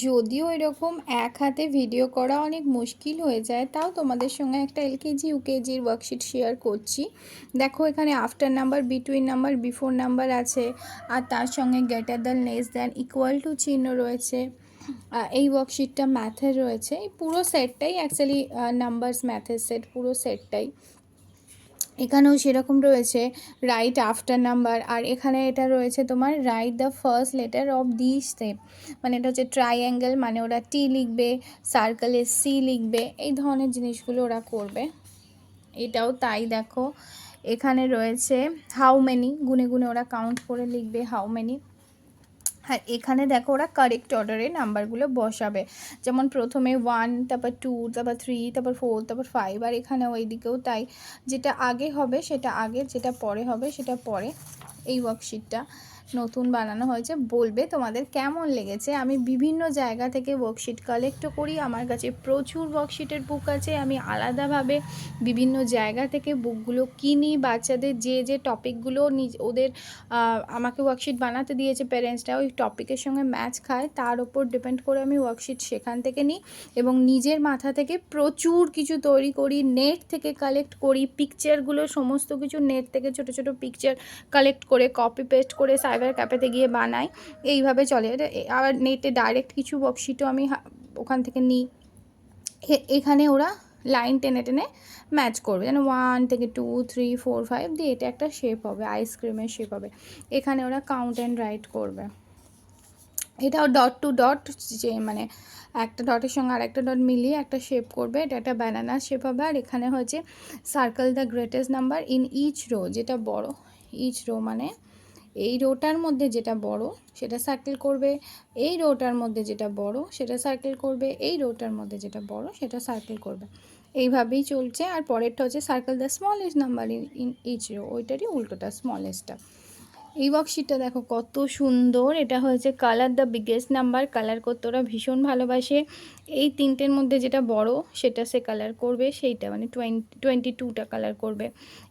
যদিও এরকম এক হাতে ভিডিও করা অনেক মুশকিল হয়ে যায়, তাও তোমাদের সঙ্গে একটা এলকেজি ইউকেজির ওয়ার্কশিট শেয়ার করছি। দেখো এখানে after number, between number, before number আছে, আর তার সঙ্গে greater than, less than, equal to চিহ্ন রয়েছে। এই ওয়ার্কশিটটা ম্যাথের রয়েছে। এই পুরো সেটটাই অ্যাকচুয়ালি নাম্বারস ম্যাথের সেট, পুরো সেটটাই। এখানেও সেরকম রয়েছে রাইট আফটার নাম্বার, আর এখানে এটা রয়েছে তোমার write the first letter of the step, মানে এটা হচ্ছে ট্রাইঅ্যাঙ্গেল, মানে ওরা টি লিখবে, সার্কেলে সি লিখবে, এই ধরনের জিনিসগুলো ওরা করবে। এটাও তাই। দেখো এখানে রয়েছে হাউ মেনি, গুনে গুনে ওরা কাউন্ট করে লিখবে হাউ মেনি। আর এখানে দেখো ওরা কারেক্ট অর্ডারে নাম্বারগুলো বসাবে, যেমন প্রথমে 1, তারপর 2, তারপর 3, তারপর 4, তারপর 5। আর এখানে ওই দিকেও তাই, যেটা আগে হবে সেটা আগে, যেটা পরে হবে সেটা পরে। এই ওয়ার্কশিটটা নতুন বানানো হয়েছে, বলবে তোমাদের কেমন লেগেছে। আমি বিভিন্ন জায়গা থেকে ওয়ার্কশিট কালেক্টও করি, আমার কাছে প্রচুর ওয়ার্কশিটের বুক আছে। আমি আলাদাভাবে বিভিন্ন জায়গা থেকে বুকগুলো কিনি। বাচ্চাদের যে যে টপিকগুলো ওদের আমাকে ওয়ার্কশিট বানাতে দিয়েছে প্যারেন্টসরা, ওই টপিকের সঙ্গে ম্যাচ খায়, তার ওপর ডিপেন্ড করে আমি ওয়ার্কশিট সেখান থেকে নিই এবং নিজের মাথা থেকে প্রচুর কিছু তৈরি করি, নেট থেকে কালেক্ট করি, পিকচারগুলো সমস্ত কিছু নেট থেকে ছোট ছোট পিকচার কালেক্ট করে কপি পেস্ট করে সাইবার ক্যাফেতে গিয়ে বানাই। এইভাবে চলে। আবার নেটে ডাইরেক্ট কিছু ওয়ার্কশিটও আমি ওখান থেকে নিই। এখানে ওরা লাইন টেনে টেনে ম্যাচ করবে, যেন 1 থেকে 2, 3, 4, 5 দিয়ে এটা একটা শেপ হবে, আইসক্রিমের শেপ হবে। এখানে ওরা কাউন্ট অ্যান্ড রাইট করবে। এটাও ডট টু ডট, যে মানে একটা ডটের সঙ্গে আর একটা ডট মিলিয়ে একটা শেপ করবে, এটা একটা ব্যানানা শেপ হবে। আর এখানে হচ্ছে circle the greatest number in each row, যেটা বড়, ইচ রো মানে এই রোটার মধ্যে যেটা বড় সেটা সার্কেল করবে, এই রোটার মধ্যে যেটা বড় সেটা সার্কেল করবে, এই রোটার মধ্যে যেটা বড় সেটা সার্কেল করবে। এইভাবেই চলছে। আর পরেরটা হচ্ছে circle the smallest number in each row, ওইটারই উল্টোটা, স্মলেস্টটা। এই ওয়ার্কশিটটা দেখো কত সুন্দর। এটা হয়েছে colour the biggest number, colour করতে ওরা ভীষণ ভালোবাসে। এই তিনটের মধ্যে যেটা বড় সেটা সে কালার করবে, সেইটা মানে 22টা কালার করবে।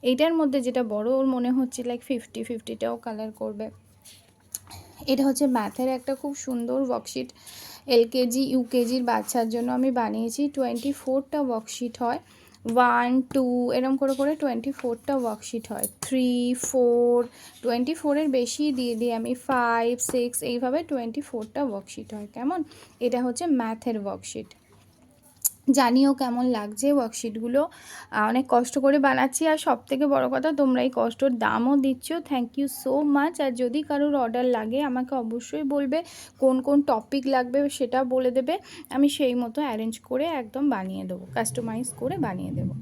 এইটার মধ্যে যেটা বড় ওর মনে হচ্ছে লাইক 50টাও কালার করবে। এটা হচ্ছে ম্যাথের একটা খুব সুন্দর ওয়ার্কশিট, এলকেজি ইউকেজির বাচ্চার জন্য আমি বানিয়েছি। 24টা ওয়ার্কশিট হয়, 1, 2 এরম করে করে 24টা ওয়ার্কশিট হয়। 3, 4, 24-এর বেশি দিয়ে দিই আমি, 5, 6 এইভাবে 24টা ওয়ার্কশিট হয়। কেমন? এটা হচ্ছে ম্যাথের ওয়ার্কশিট। জানিও কেমন লাগছে ওয়ার্কশিটগুলো। অনেক কষ্ট করে বানাচ্ছি, আর সবথেকে বড় কথা তোমরা এই কষ্টর দামও দিচ্ছ। Thank you so much. আর যদি কারোর অর্ডার লাগে আমাকে অবশ্যই বলবে, কোন কোন টপিক লাগবে সেটা বলে দেবে, আমি সেই মতো অ্যারেঞ্জ করে একদম বানিয়ে দেবো, কাস্টমাইজ করে বানিয়ে দেবো।